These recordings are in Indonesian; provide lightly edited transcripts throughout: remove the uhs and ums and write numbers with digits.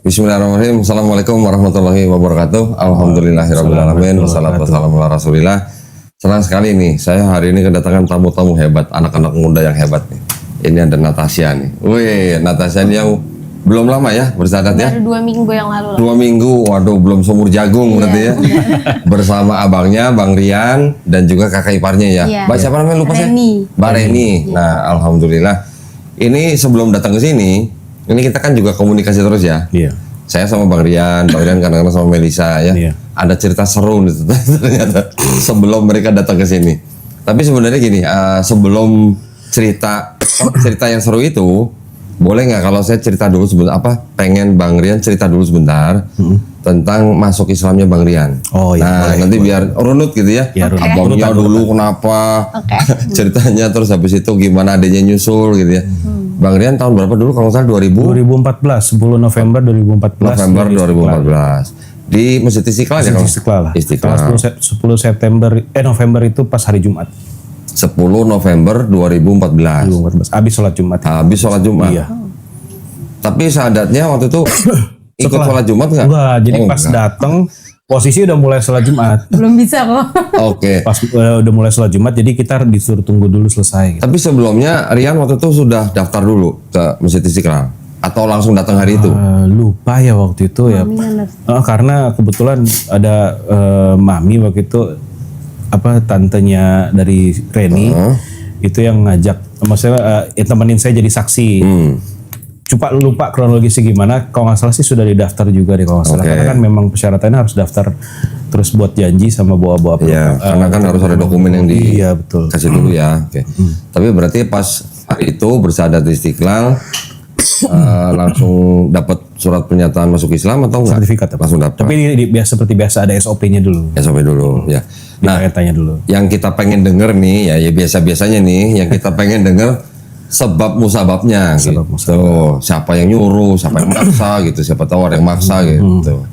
Bismillahirrahmanirrahim. Assalamualaikum warahmatullahi wabarakatuh. Alhamdulillahirrahmanirrahim. Wassalamualaikum warahmatullahi. Senang sekali nih, saya hari ini kedatangan tamu-tamu hebat, anak-anak muda yang hebat nih. Ini ada Natasha nih. Wih, Natasha ini yang belum lama ya bersahadat ya? Baru 2 minggu yang lalu. 2 minggu, waduh belum seumur jagung berarti ya. Bersama abangnya, Bang Rian, dan juga kakak iparnya ya. Iya. Mbak siapa namanya lupa saya? Reni. Mbak Reni. Nah, alhamdulillah. Ini sebelum datang ke sini, ini kita kan juga komunikasi terus ya. Iya. Saya sama Bang Rian kadang-kadang sama Melisa ya. Iya. Ada cerita seru nih ternyata sebelum mereka datang ke sini. Tapi sebenarnya gini, sebelum cerita yang seru itu, boleh nggak kalau saya cerita dulu sebentar, pengen Bang Rian cerita dulu sebentar tentang masuk Islamnya Bang Rian. Oh iya. Nah, boleh, nanti boleh. biar runut gitu ya. Ya, runut. Abangnya Runutan, dulu runutan. kenapa ceritanya, terus habis itu gimana adanya nyusul gitu ya. Bang Rian tahun berapa dulu kalau nggak salah 2014, 10 November 2014. November di 2014 di Masjid Istiqlal ya? Masjid Istiqlal lah. Istiqlal. Tanggal 10 September, November itu pas hari Jumat. 10 November 2014. 2014. Habis sholat Jumat. Habis sholat Jumat. Iya. Tapi sahadatnya waktu itu ikut Setelah- sholat Jumat nggak? Enggak, jadi Oh, pas enggak. datang posisi udah mulai sholat Jumat. Belum bisa kok. Oke. Pas udah mulai sholat Jumat, jadi kita disuruh tunggu dulu selesai. Gitu. Tapi sebelumnya Rian waktu itu sudah daftar dulu ke Masjid Istiqlal atau langsung datang hari itu? Lupa ya waktu itu ya. Karena kebetulan ada mami waktu itu tantenya dari Reni itu yang ngajak, maksudnya temenin saya jadi saksi. Lupa kronologisnya gimana. Kalau nggak salah sih sudah didaftar juga deh kalau nggak salah. Oke. Karena kan memang persyaratannya harus daftar terus buat janji sama bawa-bawa. Ya, karena kan harus ada dokumen yang Iya betul. dikasih dulu ya. Oke. Tapi berarti pas hari itu bersahadat di Istiqlal langsung dapat surat pernyataan masuk Islam atau enggak? Sertifikat apa? Langsung dapat. Tapi Ya seperti biasa ada SOP-nya dulu. sampai dulu ya. Nah, Tanya dulu. yang kita pengen denger nih ya biasa-biasanya nih yang kita pengen denger sebab musababnya Sebab gitu. Siapa yang nyuruh, siapa yang maksa gitu, siapa tahu ada yang maksa gitu.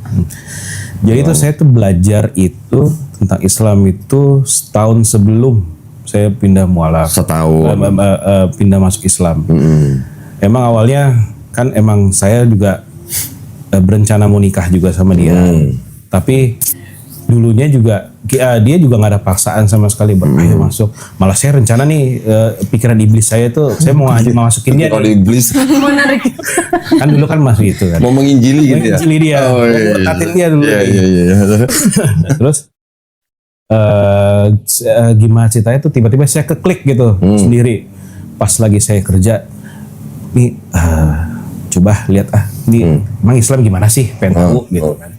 Jadi itu saya tuh belajar itu tentang Islam itu setahun sebelum saya pindah mualaf. Setahun. Pindah masuk Islam. Emang awalnya kan emang saya juga berencana mau nikah juga sama dia. Tapi dulunya juga dia juga nggak ada paksaan sama sekali ayo masuk. Malah saya rencana nih pikiran iblis saya tuh saya mau masukin dia. Kalau nih. iblis Menarik. Kan dulu kan masuk itu kan. mau menginjili gitu ya. Menginjili dia. Oh, iya, iya. Berkatin dia dulu. Iya. Nah, terus gimana ceritanya tuh tiba-tiba saya keklik gitu sendiri pas lagi saya kerja nih coba lihat ini emang Islam gimana sih pengen tahu gitu kan.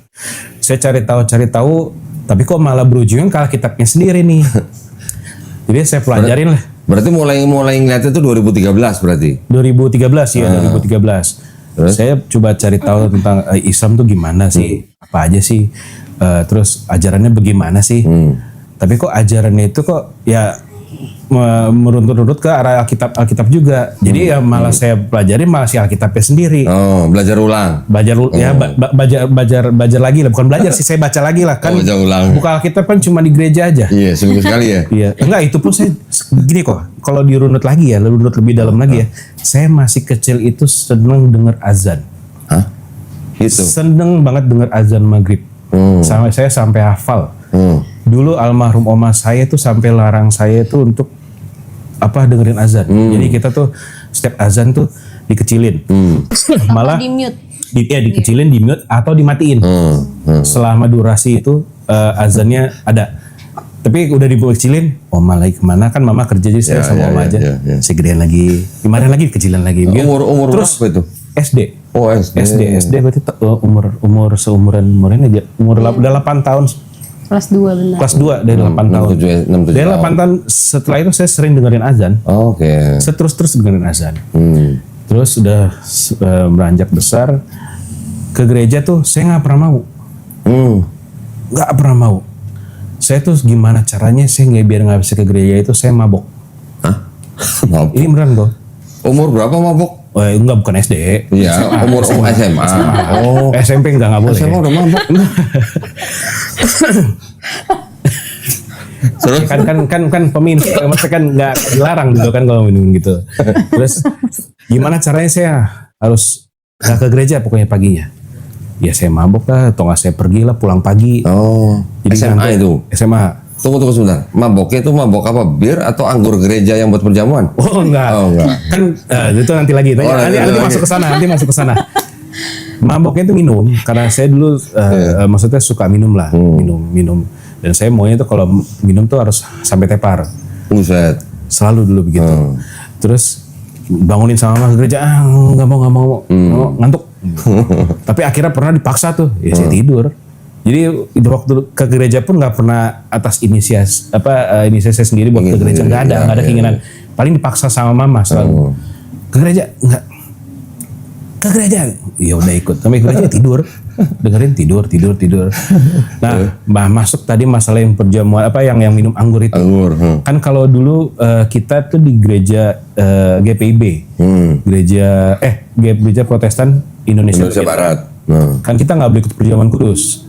Saya cari tahu tapi kok malah berujungnya ke Alkitabnya sendiri nih. Jadi saya pelajarin lah. Berarti mulai ngeliatnya itu 2013 berarti. 2013 ya 2013. Saya coba cari tahu tentang Islam tuh gimana sih, apa aja sih, terus ajarannya bagaimana sih. Tapi kok ajarannya itu kok ya merunut-runut ke arah Alkitab juga. Jadi ya malah saya pelajari malah si Alkitabnya sendiri. Oh, belajar ulang. Belajar lagi lah, bukan belajar sih, saya baca lagi lah kan. Baca ulang. Buka Alkitab kan cuma di gereja aja. Iya, seminggu sekali ya. Iya, enggak itu pun saya gini kok. Kalau dirunut lagi ya, runut lebih dalam lagi ya. Saya masih kecil itu seneng denger azan. Hah? Gitu. Seneng banget denger azan maghrib. Saya sampai hafal. Dulu almarhum oma saya tuh sampai larang saya tuh untuk dengerin azan. Jadi kita tuh setiap azan tuh dikecilin. Malah Di mute. dikecilin, di mute atau dimatiin. Selama durasi itu azannya ada. Tapi udah dikecilin, oma lagi kemana kan mama kerja jadi saya sama oma aja. Saya gedein lagi, kemarin lagi kecilan lagi. Umur terus berapa itu? SD. Oh, SD berarti umur seumuran Moren aja. Udah 8 tahun. Kelas 2 benar. Kelas 2 dari 8 tahun. 6, 7 Dari 8 tahun setelah itu saya sering dengerin azan. Oh, oke. Saya terus dengerin azan. Terus udah beranjak besar ke gereja tuh saya nggak pernah mau. Nggak pernah mau. Saya tuh gimana caranya saya biar nggak bisa ke gereja itu saya mabok. Hah? Mabok? Ini beneran kok. Umur berapa mabok? Enggak, bukan SD. Iya, umur SMA. Oh, SMP enggak boleh. SMA udah mabok. Terus? kan peminum, maksudnya kan nggak dilarang gitu kan kalau minum gitu. Terus gimana caranya saya harus nggak ke gereja pokoknya paginya. ya saya mabok lah, atau nggak saya pergi lah pulang pagi. Oh, SMA ngantuk. itu. SMA. Tunggu sebentar. Maboknya itu mabok apa? Bir atau anggur gereja yang buat perjamuan? Oh enggak. Oh, enggak. Kan itu nanti lagi. Nanti masuk ke sana. Maboknya itu minum karena saya dulu maksudnya suka minum lah, minum. Dan saya maunya tuh kalau minum tuh harus sampai tepar. Buset. Selalu dulu begitu. Terus bangunin sama mama ke gereja, nggak mau, ngantuk. Tapi akhirnya pernah dipaksa tuh, ya saya tidur. Jadi waktu ke gereja pun nggak pernah atas inisiasi saya sendiri buat ke gereja, nggak ada keinginan. Paling dipaksa sama mama selalu. Ke gereja nggak? Ke gereja, ya udah ikut. Sampai gereja tidur, dengerin tidur. Nah, masuk tadi masalah yang perjamuan yang minum anggur itu. Kan kalau dulu kita tuh di gereja GPIB, gereja Protestan Indonesia Barat. Kan kita nggak boleh ikut perjamuan kudus.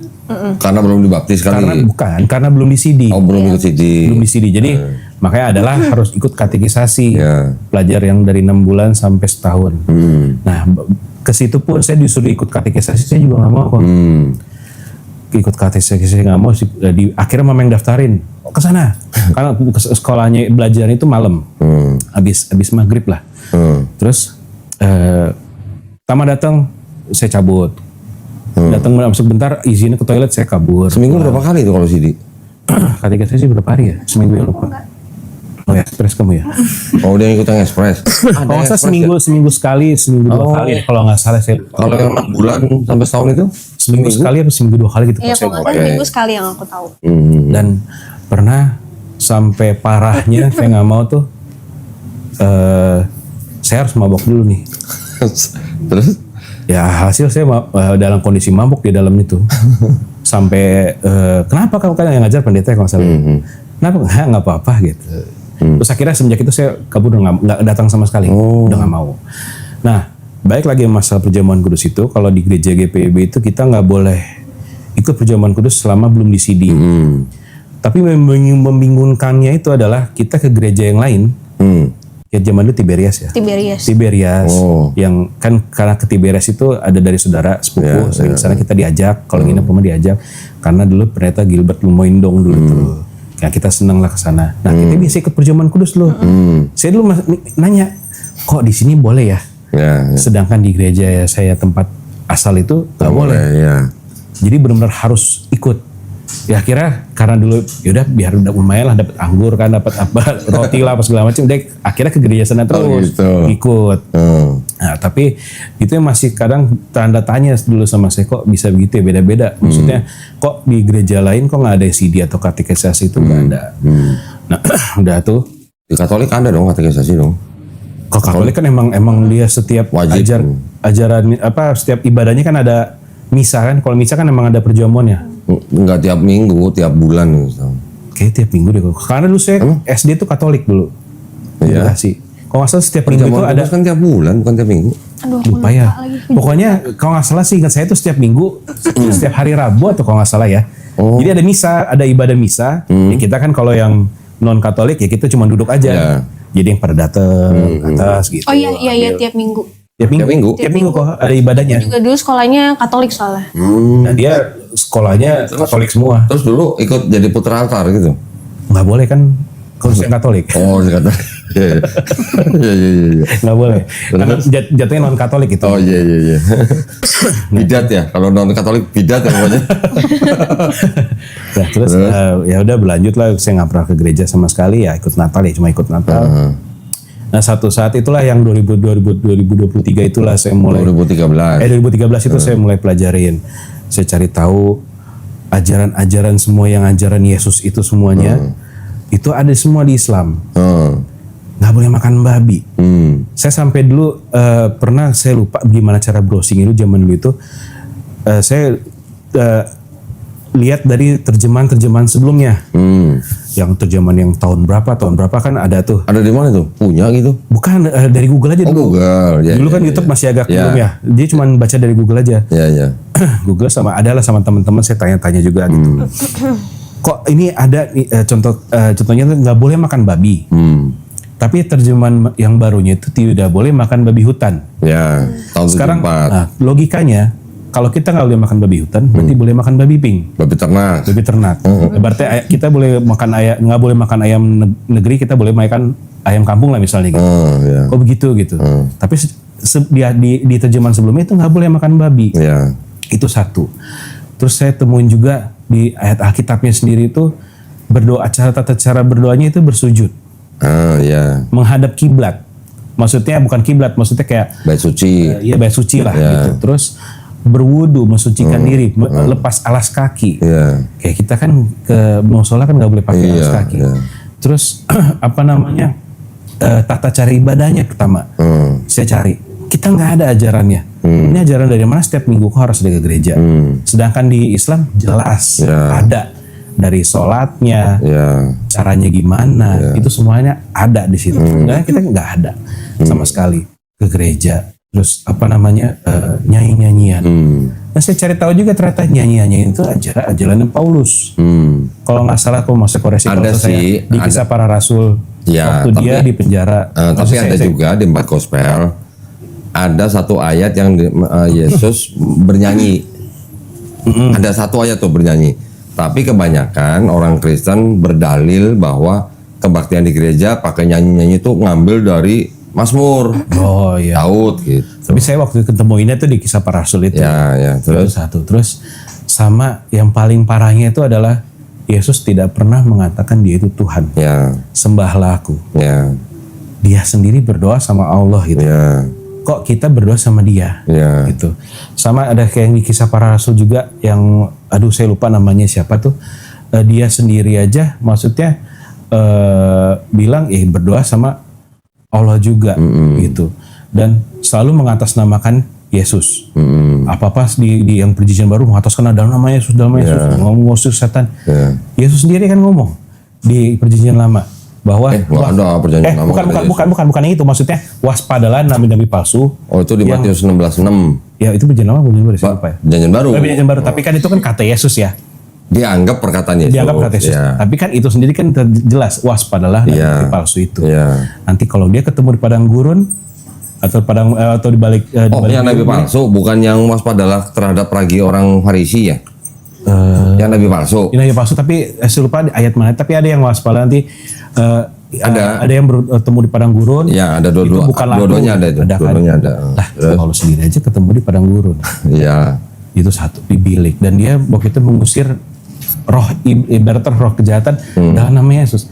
Karena belum dibaptis kali. Karena belum di CD. Oh, belum ikut CD. Belum di CD. Jadi makanya adalah harus ikut katekisasi. Pelajar yang dari 6 bulan sampai setahun. Nah, ke situ pun saya disuruh ikut katekisasi, saya juga nggak mau kok. Ikut katekisasi nggak mau. Akhirnya mama yang daftarin ke sana. Karena sekolahnya belajar itu malam. Habis maghrib lah. Terus Tama datang, saya cabut. Datang masuk bentar, izinnya ke toilet, saya kabur. Seminggu berapa kali itu kalau CD? Katekisasi sih berapa hari ya? Seminggu ya lupa. Oh ya, ekspres kamu ya? Oh, dia ikut yang ekspres. Kalau nggak salah seminggu sekali, seminggu 2 kali. Kalau nggak salah saya. Kalau yang 6 bulan sampai setahun itu? Seminggu sekali atau seminggu 2 kali gitu. Iya, kalau nggak salah seminggu sekali yang aku tahu. Dan pernah sampai parahnya saya nggak mau tuh. Saya harus mabok dulu nih. Terus? Ya hasil saya dalam kondisi mabuk di dalam itu. Sampai kenapa kamu kan yang ngajar pendeta kalau nggak salah. Kenapa? Nggak apa-apa gitu. Terus akhirnya semenjak itu saya kabur, nggak datang sama sekali. Udah nggak mau. Nah, baik lagi masalah perjamuan kudus itu. Kalau di gereja GPIB itu kita nggak boleh ikut perjamuan kudus selama belum di CD. Tapi membingungkannya itu adalah kita ke gereja yang lain. Ya zaman itu Tiberias ya. Tiberias. Yang kan karena ke Tiberias itu ada dari saudara sepupu. Sering sana kita diajak. Kalau gini pun diajak. Karena dulu pendeta Gilbert Lumoindong dulu tuh. Ya kita senang lah ke sana. Nah kita bisa ikut perjamuan kudus loh. Saya dulu nanya, kok di sini boleh ya? Sedangkan di gereja saya tempat asal itu nggak boleh. Jadi benar-benar harus ikut. Ya akhirnya karena dulu yaudah biar lumayan lah dapat anggur kan, dapat apa roti lah apa segala macam. Dek akhirnya ke gereja sana terus ikut. Nah tapi itu yang masih kadang tanda tanya dulu sama saya, kok bisa begitu ya, beda-beda. Maksudnya kok di gereja lain kok nggak ada CD atau katekisasi itu nggak ada. Nah udah tuh. Di Katolik ada dong katekisasi dong. Kok Katolik kan emang dia setiap ajaran setiap ibadahnya kan ada misa kan. Kalau misa kan emang ada perjamuannya. Enggak tiap minggu, tiap bulan gitu. Kayak tiap minggu deh. Karena dulu saya SD itu Katolik dulu. Iya sih. Kalau nggak salah setiap minggu itu ada. Kan tiap bulan, bukan tiap minggu. Aduh, lupa ya. Pokoknya kalau nggak salah sih ingat saya itu setiap minggu, setiap hari Rabu atau kalau nggak salah ya. Jadi ada misa, ada ibadah misa. Ya kita kan kalau yang non Katolik ya kita cuma duduk aja. Jadi yang pada datang atas gitu. Oh iya tiap minggu. Tiap minggu kok ada ibadahnya. Juga dulu sekolahnya Katolik soalnya. Nah dia sekolahnya Katolik semua. Terus dulu ikut jadi putra altar gitu? Nggak boleh kan kalau saya Katolik. Oh saya Katolik. Iya. Nggak boleh. Karena jatuhnya non Katolik itu. Oh iya. Bidat ya, kalau non Katolik bidat ya pokoknya. Nah terus ya udah berlanjut lah, saya nggak pernah ke gereja sama sekali ya, ikut Natal ya cuma ikut Natal. Nah satu saat itulah yang 2023 itulah saya mulai 2013 itu saya mulai pelajarin, saya cari tahu ajaran-ajaran semua yang ajaran Yesus itu semuanya itu ada semua di Islam. Nggak boleh makan babi. Saya sampai dulu pernah saya lupa gimana cara browsing itu zaman dulu itu saya lihat dari terjemahan sebelumnya. Yang terjemahan yang tahun berapa kan ada tuh. Ada di mana tuh? Punya gitu? Bukan, dari Google aja dulu. Google. Dulu kan YouTube masih agak belum ya. Dia cuma baca dari Google aja. Iya. Google sama teman-teman saya tanya-tanya juga gitu. Kok ini ada contohnya tuh nggak boleh makan babi. Tapi terjemahan yang barunya itu tidak boleh makan babi hutan. Ya, tahun sekarang 74. logikanya kalau kita nggak boleh makan babi hutan, berarti boleh makan babi pink, Babi ternak. babi ternak. Berarti kita boleh makan ayam, nggak boleh makan ayam negeri, kita boleh makan ayam kampung lah misalnya gitu. Ya. Kok begitu gitu. Tapi di terjemahan sebelumnya itu nggak boleh makan babi. Ya. Itu satu. Terus saya temuin juga di ayat Alkitabnya sendiri itu berdoa, tata cara berdoanya itu bersujud, Ya. menghadap kiblat. Maksudnya bukan kiblat, maksudnya kayak Bait suci. ya bait suci lah gitu. Terus berwudu, mensucikan diri, lepas alas kaki. Ya. Kayak kita kan ke musola kan nggak boleh pakai alas kaki. Terus apa namanya, tata cara ibadahnya pertama saya cari, kita nggak ada ajarannya. Ini ajaran dari mana? Setiap minggu kok harus ada ke gereja. Sedangkan di Islam jelas ada dari sholatnya, caranya gimana, itu semuanya ada di situ. Nah, kita nggak ada sama sekali ke gereja. Terus apa namanya, nyanyi-nyanyian. Nah, saya cari tahu juga ternyata nyanyi-nyanyian itu ajaran Paulus. Kalau nggak salah, aku masih koreksi Ada kalau saya sih, di Kisah Para Rasul. Ya, waktu dia di penjara. Tapi ada juga di 4 Gospel ada satu ayat yang Yesus bernyanyi. Ada satu ayat tuh bernyanyi. Tapi kebanyakan orang Kristen berdalil bahwa kebaktian di gereja pakai nyanyi-nyanyi itu ngambil dari Mazmur, Oh iya. Daud gitu. Tapi saya waktu ketemuinnya tuh di Kisah Para Rasul itu. Ya, Terus satu. Terus sama yang paling parahnya itu adalah Yesus tidak pernah mengatakan dia itu Tuhan. Ya, Sembahlah aku. ya, Dia sendiri berdoa sama Allah gitu. ya, Kok kita berdoa sama dia? ya. Gitu. Sama ada kayak di Kisah Para Rasul juga yang aduh saya lupa namanya siapa tuh. Dia sendiri aja maksudnya bilang berdoa sama Allah juga gitu. Dan selalu mengatasnamakan Yesus. Apa-apa di yang perjanjian baru mengataskan dalam nama Yesus, dalam nama Yesus, ngomong ngusir setan. Yesus sendiri kan ngomong di perjanjian lama bahwa nggak ada perjanjian lama. bukan yang itu, maksudnya waspadalah nabi-nabi palsu. Oh, itu di Matius 16:6. Ya itu perjanjian lama, perjanjian baru, saya lupa ya. Perjanjian baru. Perjanjian baru, tapi kan itu kan kata Yesus ya. Dianggap perkataan Yesus. Dianggap kata Yesus. Ya. Tapi kan itu sendiri kan jelas waspadalah nabi palsu itu. Ya. Nanti kalau dia ketemu di padang gurun atau atau di balik yang nabi palsu bukan yang waspadalah terhadap ragi orang Farisi ya? Yang nabi palsu. Ini nabi palsu, tapi saya lupa di ayat mana. Tapi ada yang waspada nanti. Ada yang bertemu di padang gurun. Ya, ada dua-duanya ada itu. Dua-duanya ada. Lah, kalau sendiri aja ketemu di padang gurun. Iya. Itu satu di bilik, dan dia waktu itu mengusir roh, ibaratnya roh kejahatan dalam nama Yesus.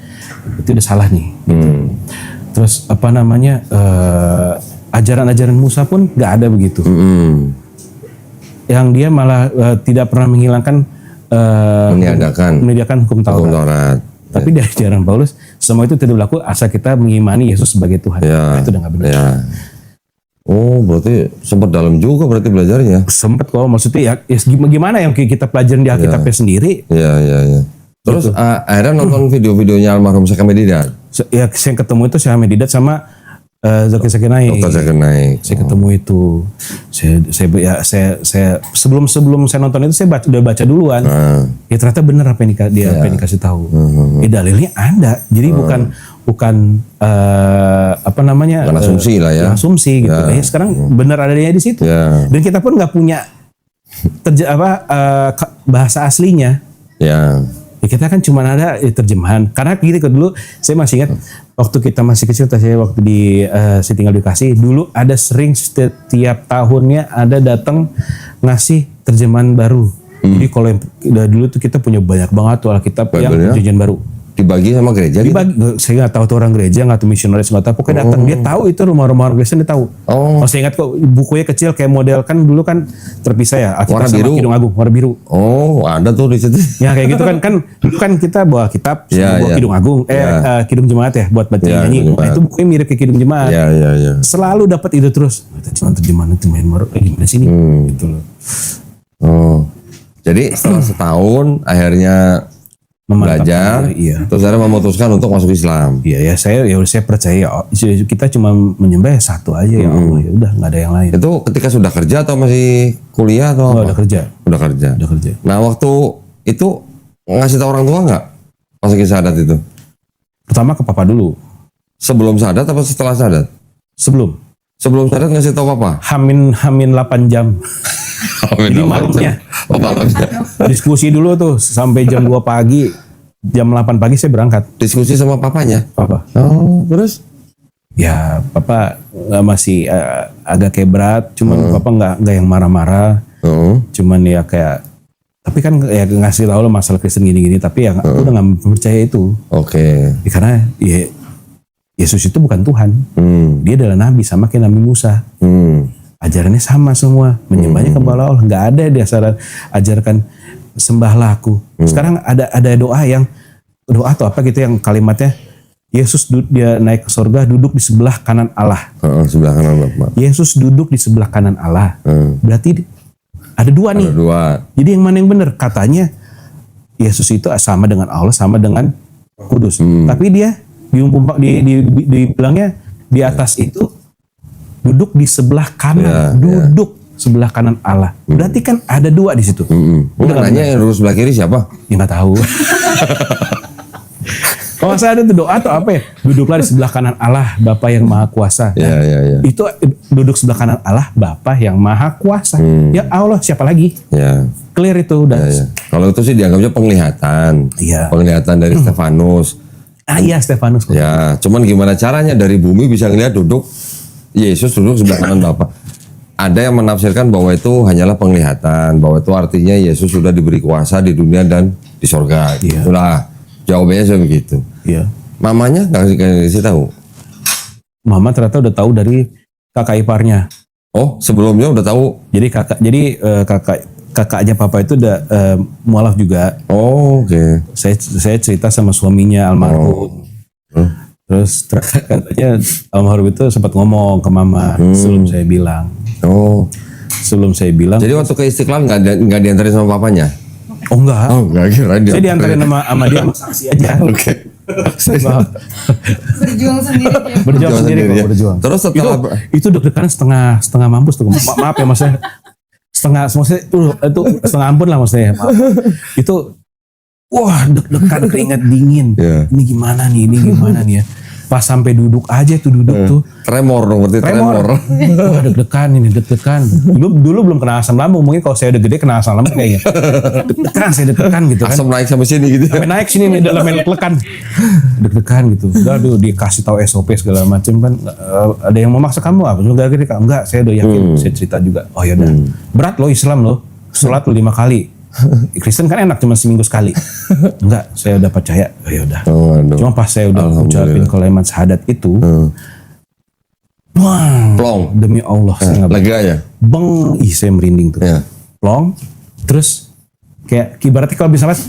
Itu udah salah nih. Terus apa namanya, ajaran-ajaran Musa pun nggak ada begitu. Yang dia malah tidak pernah menghilangkan meniadakan hukum Taurat. Tapi dari ajaran Paulus semua itu tidak berlaku asal kita mengimani Yesus sebagai Tuhan. Nah, itu udah nggak benar. Ya. Oh, berarti sempat dalam juga berarti belajarnya. Sempat kok, maksudnya ya gimana yang kita pelajarin di Alkitabnya sendiri. Iya. Terus akhirnya nonton video-videonya almarhum Syekh Medidat. Ya, saya ketemu itu Syekh Medidat sama Zaki Zakir Naik. Dr. Zakir Naik. Saya ketemu itu. Saya sebelum saya nonton itu saya udah baca duluan. Ya ternyata benar apa yang dikasih tahu. Dalilnya ada. Jadi bukan apa namanya? Bukan asumsi lah ya. Asumsi gitu. Sekarang benar adanya di situ. Dan kita pun nggak punya bahasa aslinya. Ya, kita kan cuma ada terjemahan. Karena gitu dulu saya masih ingat waktu kita masih kecil, saya waktu saya tinggal di Bekasi, dulu ada sering setiap tahunnya ada datang ngasih terjemahan baru. Jadi kalau yang dulu tuh kita punya banyak banget tuh Alkitab yang perjanjian baru. Dibagi sama gereja? Dibagi, gitu? Saya nggak tahu tuh orang gereja, nggak tahu misionaris, nggak tahu. Pokoknya datang, dia tahu itu rumah-rumah orang Kristen, dia tahu. Saya ingat kok bukunya kecil kayak model kan dulu kan terpisah ya. Warna biru. Kidung Agung, warna biru. Oh, ada tuh di situ. Ya kayak gitu kan kita bawa kitab, bawa Kidung Agung, Kidung Jemaat ya buat baca nyanyi. Nah, itu bukunya mirip kayak Kidung Jemaat. Iya. Selalu dapat itu terus. Terjemahan baru gimana sini? Gitu loh. Oh, jadi setelah setahun akhirnya belajar, terus akhirnya memutuskan untuk masuk Islam. Iya, saya percaya kita cuma menyembah satu aja ya Allah, ya udah nggak ada yang lain. Itu ketika sudah kerja atau masih kuliah atau apa? Udah kerja. Nah, waktu itu ngasih tahu orang tua nggak masukin syahadat itu? Pertama ke papa dulu. Sebelum syahadat apa setelah syahadat? Sebelum syahadat ngasih tahu papa? Hamin 8 jam. Jadi malamnya Oh, malamnya. diskusi dulu tuh sampai jam 2 pagi. Jam 8 pagi saya berangkat. Diskusi sama papanya. Papa. Oh, terus? Ya, papa masih agak kayak berat, cuman papa nggak yang marah-marah. Cuman ya kayak, tapi kan ya ngasih tahu lo masalah Kristen gini-gini, tapi ya aku udah nggak percaya itu. Oke. Ya, karena ya, Yesus itu bukan Tuhan, dia adalah Nabi sama kayak Nabi Musa. Ajarannya sama semua, menyembahnya kepada Allah. Nggak ada dia ajarkan sembahlah aku. Sekarang ada doa atau apa gitu yang kalimatnya Yesus dia naik ke surga duduk di sebelah kanan Allah. Sebelah kanan Bapak. Yesus duduk di sebelah kanan Allah. Berarti ada dua nih. Ada dua. Jadi yang mana yang benar? Katanya Yesus itu sama dengan Allah, sama dengan Kudus. Tapi dia dibilangnya di atas itu duduk di sebelah kanan, sebelah kanan Allah. Berarti kan ada dua di situ. Udah nanya yang lurus sebelah kiri siapa? Ya nggak tahu. Kalau saya ada tuh doa atau apa ya? Duduklah di sebelah kanan Allah, Bapa yang Maha Kuasa. Ya. Itu duduk sebelah kanan Allah, Bapa yang Maha Kuasa. Ya Allah, siapa lagi? Ya. Clear itu udah. Ya. Kalau itu sih dianggapnya penglihatan. Iya. Penglihatan dari Stefanus. Iya, Stefanus. Ya, cuman gimana caranya dari bumi bisa ngelihat Yesus duduk sebelah kanan Bapa. Ada yang menafsirkan bahwa itu hanyalah penglihatan, bahwa itu artinya Yesus sudah diberi kuasa di dunia dan di sorga. Iya. Itulah jawabannya saya begitu. Iya. Mamanya nggak kasih tahu. Mama ternyata udah tahu dari kakak iparnya. Oh, sebelumnya udah tahu. Jadi kakaknya papa itu udah mualaf juga. Oh, oke. Saya cerita sama suaminya almarhum. Terus katanya almarhum itu sempat ngomong ke mama sebelum saya bilang. Oh. Sebelum saya bilang. Jadi waktu ke Istiqlal nggak diantarin sama papanya? Oh enggak. Oh, nggak kira dia. Saya diantarin sama dia sama saksi aja. Oke. Berjuang sendiri ya. Berjuang sendiri kok, ya. berjuang. Terus setelah Itu deg-degan setengah mampus tuh. Maaf ya maksudnya. Maksudnya itu setengah ampun lah maksudnya. Maaf. Itu wah deg-degan keringat dingin. Iya. Ini gimana nih ya. Pas sampai duduk aja tuh tuh. tremor dong, berarti tremor. Wah deg-degan. Dulu belum kena asam lambung. Mungkin kalau saya udah gede kena asam lambung kayaknya. Saya deg-degan gitu kan. Asam naik sampai sini gitu. Sampai naik sini nih dalam lekan. Deg-degan gitu. Udah dikasih tahu SOP segala macam kan. Ada yang memaksa kamu apa? Enggak gede Kak. Enggak, saya udah yakin. Saya cerita juga. Oh ya udah. Berat loh Islam loh. Sholat 5 kali. Kristen kan enak cuma seminggu sekali. Enggak, saya udah percaya. Oh ya udah. Cuma pas saya udah ucapin kalimat syahadat itu, wah, Plong. demi Allah saya nggak Lega ya? beng, saya merinding tuh. Ya. Plong, terus kayak ibaratnya kalau bisa mas,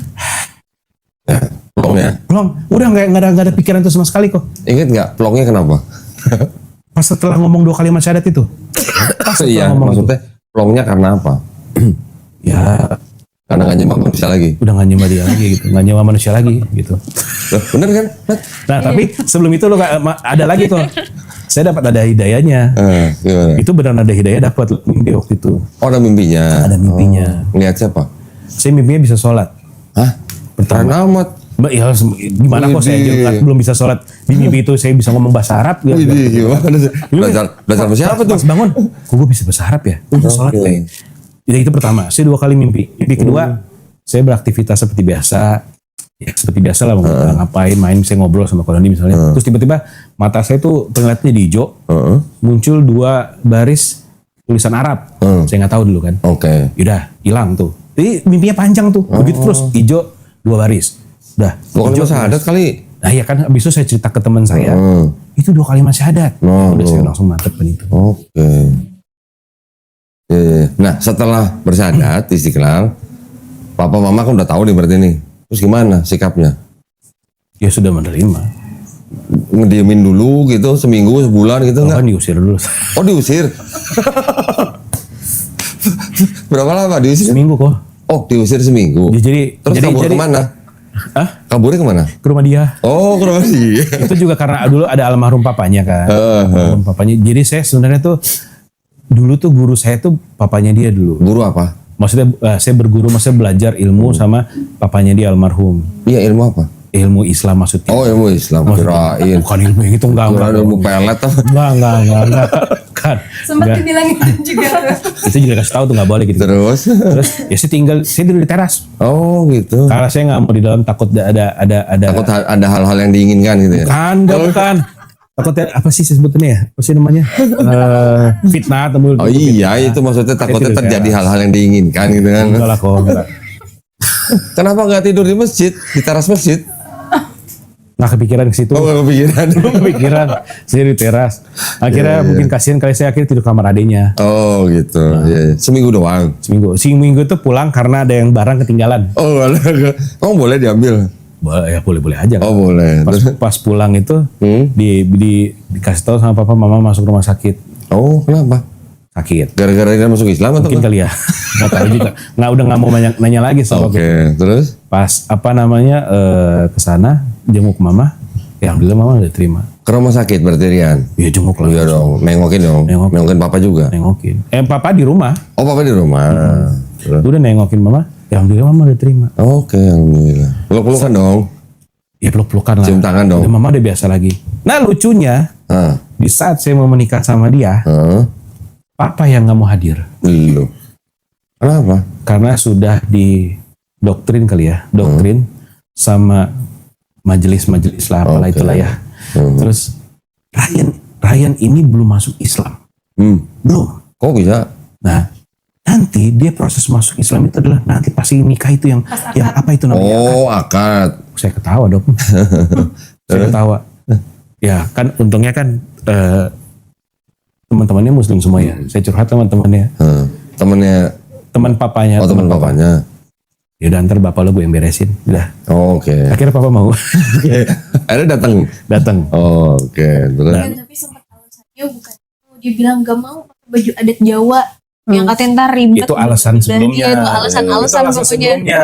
Plong ya? plong, udah nggak ada pikiran itu sama sekali kok. Ingat nggak plongnya kenapa? Pas setelah ngomong 2 kalimat syahadat itu, pas setelah Iya, ngomong maksudnya plongnya karena apa? ya Karena nggak nyembah manusia lagi. udah nggak nyembah dia lagi gitu, nggak nyembah manusia lagi gitu. Loh, bener kan? Nah tapi sebelum itu lo ada lagi tuh, saya dapat ada hidayahnya. Gimana? Itu benar ada hidayah dapat mimpi waktu itu. Oh, ada mimpinya. Ada mimpinya. Ngeliat siapa? Saya mimpinya bisa sholat. Hah? Pertama amat. Ya, gimana kok saya juga belum bisa sholat. Di mimpi itu saya bisa ngomong bahasa Arab. Gitu. Gimana sih? Belajar sama siapa tuh? Pas bangun, kok gue bisa bahasa Arab ya? Gue sholat kayak. Jadi itu pertama, saya 2 kali mimpi. Mimpi kedua, saya beraktivitas seperti biasa. Ya, seperti biasa lah, ngapain, main, saya ngobrol sama Koloni misalnya. Terus tiba-tiba mata saya tuh penglihatannya di hijau. Muncul 2 baris tulisan Arab. Saya nggak tahu dulu kan. Oke. Yaudah, hilang tuh. Jadi mimpinya panjang tuh. Begitu terus, hijau 2 baris. Udah. Bukan hijau syahadat kali. Nah iya kan, habis itu saya cerita ke teman saya. Itu 2 kalimat syahadat. Udah saya langsung mantepin itu. Oke. Iya. Nah, setelah bersyahadat di Istiqlal, papa mama kan udah tahu nih berarti nih. Terus gimana sikapnya? Ya sudah menerima. Ngediemin dulu gitu, seminggu, sebulan gitu enggak? Kan diusir dulu. Oh, diusir. Berapa lama diusir? Seminggu kok. Oh, diusir seminggu. Terus kabur kemana? Hah? Kaburnya kemana? Ke rumah dia. Oh, ke rumah dia. Itu juga karena dulu ada almarhum papanya kan. Almarhum papanya. Jadi saya sebenarnya tuh dulu tuh guru saya tuh papanya dia dulu. Guru apa? Maksudnya saya berguru, maksudnya belajar ilmu sama papanya dia almarhum. Iya, ilmu apa? ilmu Islam maksudnya. Oh ilmu Islam, kirain. Bukan ilmu yang itu enggak. Kirain ilmu pelet apa? Enggak. Kan. Sempat dibilangin juga tuh. Itu juga kasih tahu tuh nggak boleh gitu. Terus? Terus ya saya tidur di teras. Oh gitu. Karena saya nggak mau di dalam takut ada Takut ada hal-hal yang diinginkan gitu ya? bukan. Takutnya apa sih sebetulnya ya? Apa sih namanya? Fitnah atau Oh iya, itu maksudnya takutnya Itu terjadi teras. hal-hal yang diinginkan gitu kan? Enggak lah kok. Enggak. Kenapa nggak tidur di masjid, di teras masjid? Nggak kepikiran ke situ. Oh nggak kepikiran. Kepikiran saya di teras. Akhirnya mungkin kasihan kali saya akhirnya tidur kamar adiknya. Oh gitu. Iya. Seminggu doang. Seminggu itu pulang karena ada yang barang ketinggalan. Oh kamu boleh diambil? Boleh aja. Kan? Oh boleh. Pas pulang itu dikasih tahu sama papa mama masuk rumah sakit. Oh kenapa? Sakit. Gara-gara dia masuk Islam atau? Mungkin kali ya. Nggak tahu juga. Udah nggak mau nanya lagi sama Oke, terus? Pas ke sana jenguk mama. Ya alhamdulillah mama udah terima. Ke rumah sakit berarti Rian? Ya jenguk lah. Iya dong, nengokin dong. Nengokin papa juga? Nengokin. Papa di rumah. Oh papa di rumah. Terus? Udah nengokin mama. Ya alhamdulillah mama udah terima. Oke, alhamdulillah. Peluk-pelukan dong? Ya peluk-pelukan lah. Cium tangan dong? Udah, mama udah biasa lagi. Nah lucunya, Hah? di saat saya mau menikah sama dia, Hah? papa yang nggak mau hadir. Lu? Kenapa? Karena sudah didoktrin kali ya. Doktrin sama majelis-majelis lah apalah Oke. itulah ya. Terus Ryan ini belum masuk Islam. Belum. Kok bisa? Nah, nanti dia proses masuk Islam itu adalah nanti pasti nikah itu yang apa itu namanya? Oh, akad. Saya ketawa dong. Saya ketawa. Ya kan untungnya kan teman-temannya Muslim semua ya. Saya curhat teman-temannya. Temennya, Teman papanya. oh teman papanya. Ya udah ntar bapak lo gue yang beresin. Udah. Oh, oke. Akhirnya papa mau Akhirnya datang. Oh, oke. Terus? Tapi sempat alasannya bukan itu. Dia bilang gak mau pakai baju adat Jawa. Yang katanya ntar ribet. Itu alasan sebelumnya. Iya itu alasan-alasan Itu alasan pokoknya. sebelumnya.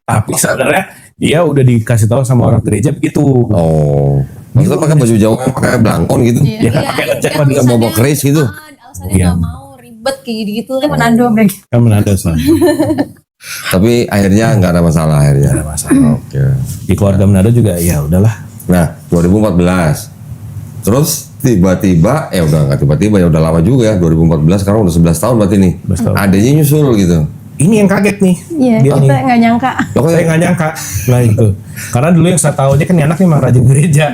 Tapi sebenarnya dia udah dikasih tahu sama orang gereja begitu. Oh. Maksudnya pakai baju Jawa, pakai belangkon gitu? Ya kan pakai lecek Iya, Pakai bobok keris gitu? Alasannya Iya. gak mau ribet kayak gitu. Kan menando mereka. Kan menanda soalnya. Tapi akhirnya nggak ada masalah akhirnya. Nggak ada masalah. Oke. Di keluarga Manado juga ya udahlah. Nah, 2014. Terus tiba-tiba, udah nggak tiba-tiba ya udah lama juga ya. 2014 sekarang udah 11 tahun berarti nih. 11 tahun. Adanya nyusul gitu. Ini yang kaget nih. Iya, Dia kita nih. gak nyangka. Loh, kok Saya ya? nggak nyangka. Nah itu. Karena dulu yang saya tahu aja kan ini anak memang rajin gereja.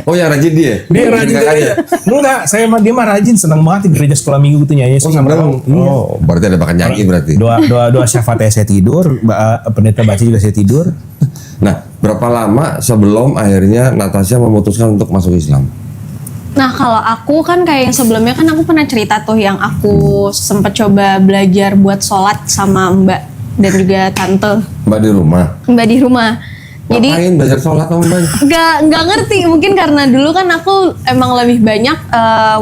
Oh yang rajin dia? Dia rajin gereja. Enggak, dia mah rajin, senang banget di gereja sekolah minggu itu nyanyi. Oh, Saya nggak seneng. tahu. Iya. Oh, berarti ada bakat nyanyi berarti. Doa syafaatnya saya tidur, pendeta baca juga saya tidur. Nah, berapa lama sebelum akhirnya Natasha memutuskan untuk masuk Islam? Nah kalau aku kan kayak yang sebelumnya kan aku pernah cerita tuh yang aku sempet coba belajar buat sholat sama Mbak dan juga tante Mbak di rumah? Mbak di rumah. Jadi Ngapain belajar sholat sama Mbak? nggak ngerti mungkin karena dulu kan aku emang lebih banyak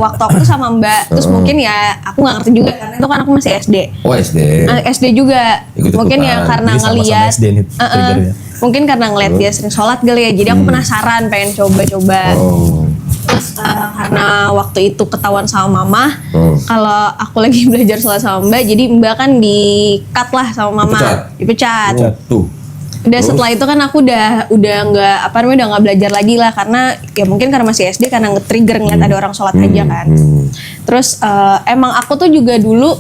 waktu aku sama Mbak. Terus mungkin ya aku nggak ngerti juga karena itu kan aku masih SD. Oh SD. SD juga. Ikut-ikutan. Mungkin ya karena Jadi sama-sama ngeliat. SD nih, triggernya. Mungkin karena ngeliat dia sering sholat kali ya. Jadi aku penasaran pengen coba-coba. Oh. Terus karena waktu itu ketahuan sama mama Oh. kalau aku lagi belajar sholat sama Mbak, jadi Mbak kan di-cut lah sama mama, dipecat. Oh, tuh. Udah setelah itu kan aku udah nggak udah nggak belajar lagi lah karena ya mungkin karena masih SD karena nge-trigger ngeliat ada orang sholat aja kan. Terus emang aku tuh juga dulu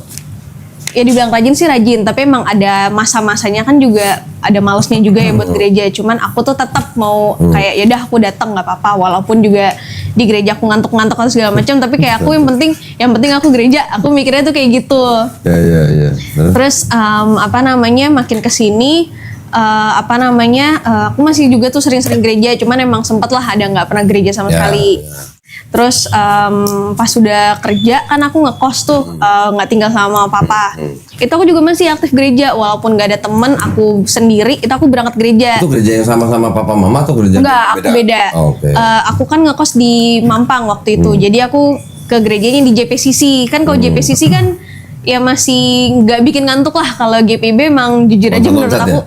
ya dibilang rajin sih rajin, tapi emang ada masa-masanya kan juga ada malesnya juga ya buat gereja. Cuman aku tuh tetap mau kayak ya udah aku datang nggak apa-apa, walaupun juga di gereja aku ngantuk-ngantuk atau segala macam. Tapi kayak aku yang penting aku gereja. Aku mikirnya tuh kayak gitu. Ya. Terus makin kesini aku masih juga tuh sering-sering gereja. Cuman emang sempet lah ada nggak pernah gereja sama sekali. Terus pas sudah kerja kan aku ngekos tuh nggak tinggal sama papa. Itu aku juga masih aktif gereja walaupun nggak ada temen, aku sendiri itu aku berangkat gereja. Itu gereja yang sama-sama papa mama atau gereja Enggak, aku beda. Oh, oke. Aku kan ngekos di Mampang waktu itu. Jadi aku ke gerejanya di JPCC. Kan kalau JPCC kan ya masih nggak bikin ngantuk lah. Kalau GPB emang jujur aja menurut Loncat-loncat aku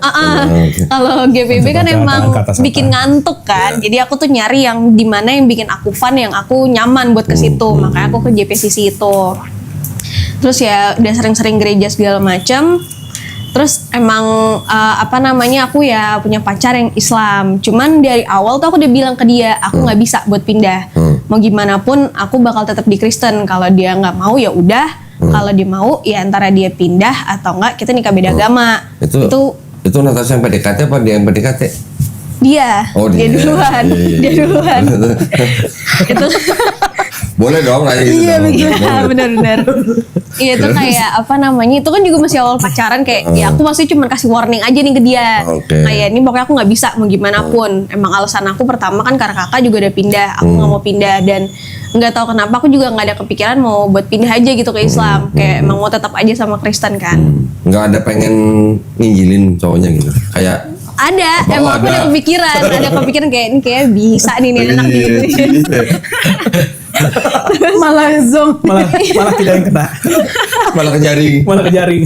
ya? kalau GPB kan Loncat-loncat, emang ke atas bikin ngantuk kan. Jadi aku tuh nyari yang dimana yang bikin aku fun, yang aku nyaman buat ke situ. Makanya aku ke JPCC itu. Terus ya udah sering-sering gereja segala macam. Terus emang apa namanya aku ya punya pacar yang Islam. Cuman dari awal tuh aku udah bilang ke dia, aku nggak bisa buat pindah. Mau gimana pun aku bakal tetap di Kristen. Kalau dia nggak mau ya udah. Kalau dia mau ya antara dia pindah atau enggak kita nikah beda agama. Itu Natasha yang PDKT apa dia yang PDKT? Dia, Oh, dia duluan, Iya. dia duluan. Itu Boleh dong nanya gitu. iya dong. betul, benar-benar. Iya itu kayak apa namanya? Itu kan juga masih awal pacaran kayak ya aku masih cuma kasih warning aja nih ke dia. Oke. Kayak ini pokoknya aku nggak bisa mau gimana pun. Emang alasan aku pertama kan karena kakak juga udah pindah, aku nggak mau pindah dan nggak tahu kenapa aku juga nggak ada kepikiran mau buat pindah aja gitu ke Islam. Kayak emang mau tetap aja sama Kristen kan. Nggak ada pengen nginjilin cowoknya gitu. Kayak Ada, Oh, emang aku ada. ada kepikiran kayak ini kayak bisa nih anak gitu. malah malah kita yang kena, Malah ke jaring. malah ke jaring.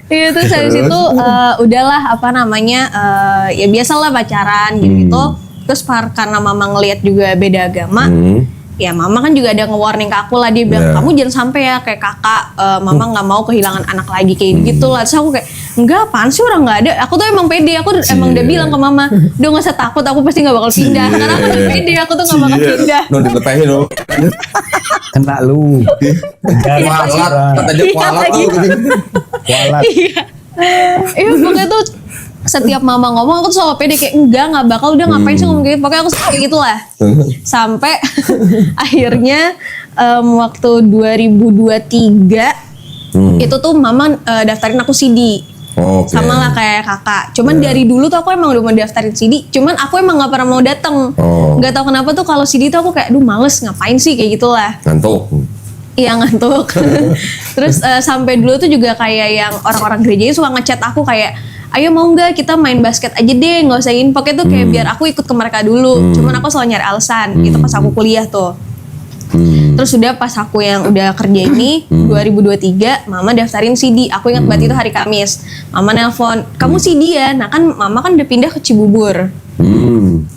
Iya terus habis itu udahlah apa namanya ya biasalah pacaran gitu. Terus karena mama ngelihat juga beda agama, ya mama kan juga ada nge-warning ke aku lah, dia bilang kamu jangan sampai ya kayak kakak, mama nggak mau kehilangan anak lagi kayak gitu lah. Terus aku kayak enggak apaan sih orang nggak ada, aku tuh emang pede, aku emang udah bilang ke mama, udah nggak usah takut, aku pasti nggak bakal pindah karena aku udah pede, aku tuh nggak bakal pindah. No dilepehin lo. Kena lu. Kualat, kata dia kualat Iya, lu gitu. Kualat. Iya pokoknya tuh setiap mama ngomong aku tuh selalu pede kayak nggak bakal, udah ngapain sih ngomong gitu, pokoknya aku kayak gitu lah. Sampai akhirnya waktu 2023 itu tuh mama daftarin aku CD. Oke. Sama lah kayak kakak. Cuman dari dulu tuh aku emang udah mau daftarin CD. Cuman aku emang nggak pernah mau dateng. Oh. Nggak tahu kenapa tuh kalau CD tuh aku kayak, aduh males ngapain sih kayak gitulah. Ngantuk. Iya ngantuk. Terus sampai dulu tuh juga kayak yang orang-orang gerejanya suka ngechat aku kayak, ayo mau nggak kita main basket aja deh, nggak usah info tuh kayak biar aku ikut ke mereka dulu. Cuman aku selalu nyari alasan. Itu pas aku kuliah tuh. Terus udah pas aku yang udah kerja ini 2023 mama daftarin CD. Aku ingat banget itu hari Kamis. Mama nelpon, kamu CD ya? Nah kan mama kan udah pindah ke Cibubur.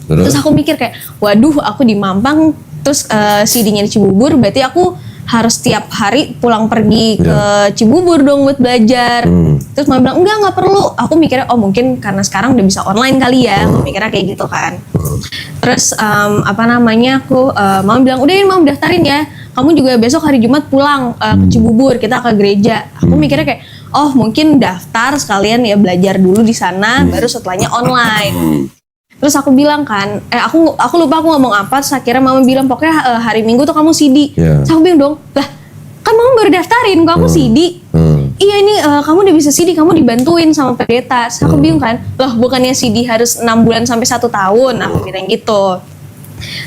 Terus aku mikir kayak, waduh aku di Mampang terus CD-nya di Cibubur, berarti aku harus tiap hari pulang pergi ke Cibubur dong buat belajar. Terus mama bilang enggak perlu. Aku mikirnya oh mungkin karena sekarang udah bisa online kali ya. Aku mikirnya kayak gitu kan. Terus apa namanya aku mama bilang udah ini mama daftarin ya. Kamu juga besok hari Jumat pulang ke Cibubur, kita ke gereja. Aku mikirnya kayak oh mungkin daftar sekalian ya belajar dulu di sana, baru setelahnya online. Terus aku bilang kan, aku lupa aku ngomong apa. Terus akhirnya mama bilang pokoknya hari Minggu tuh kamu CD. Terus aku bilang dong, lah kan mama baru daftarin, kok aku CD? Iya ini kamu udah bisa CD, kamu dibantuin sama pendeta. Terus aku bingung kan, loh bukannya CD harus 6 bulan sampai 1 tahun? Aku bilang gitu.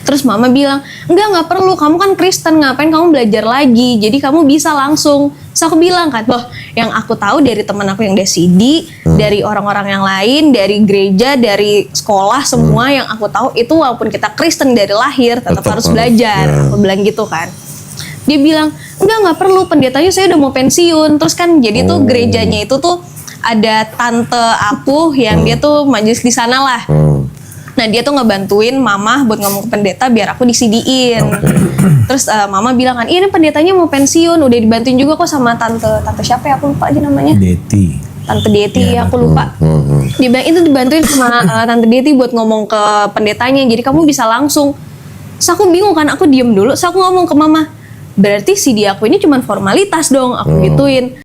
Terus mama bilang, nggak perlu, kamu kan Kristen, ngapain kamu belajar lagi, jadi kamu bisa langsung. Terus aku bilang kan, loh yang aku tahu dari teman aku yang udah CD, dari orang-orang yang lain, dari gereja, dari sekolah, semua yang aku tahu itu walaupun kita Kristen dari lahir, tetap harus belajar. Aku bilang gitu kan. Dia bilang, nggak perlu, pendetanya saya udah mau pensiun. Terus kan jadi tuh gerejanya itu tuh ada tante aku yang dia tuh majelis di sana lah. Nah dia tuh ngebantuin mama buat ngomong ke pendeta biar aku di-CD-in. Terus mama bilang kan, ini pendetanya mau pensiun, udah dibantuin juga kok sama tante siapa ya, aku lupa aja namanya. Deti. Tante Deti ya, aku lupa. Dia bilang itu dibantuin sama tante Deti buat ngomong ke pendetanya, jadi kamu bisa langsung. Terus aku bingung kan, aku diem dulu, terus aku ngomong ke mama, berarti CD aku ini cuma formalitas dong, aku gituin.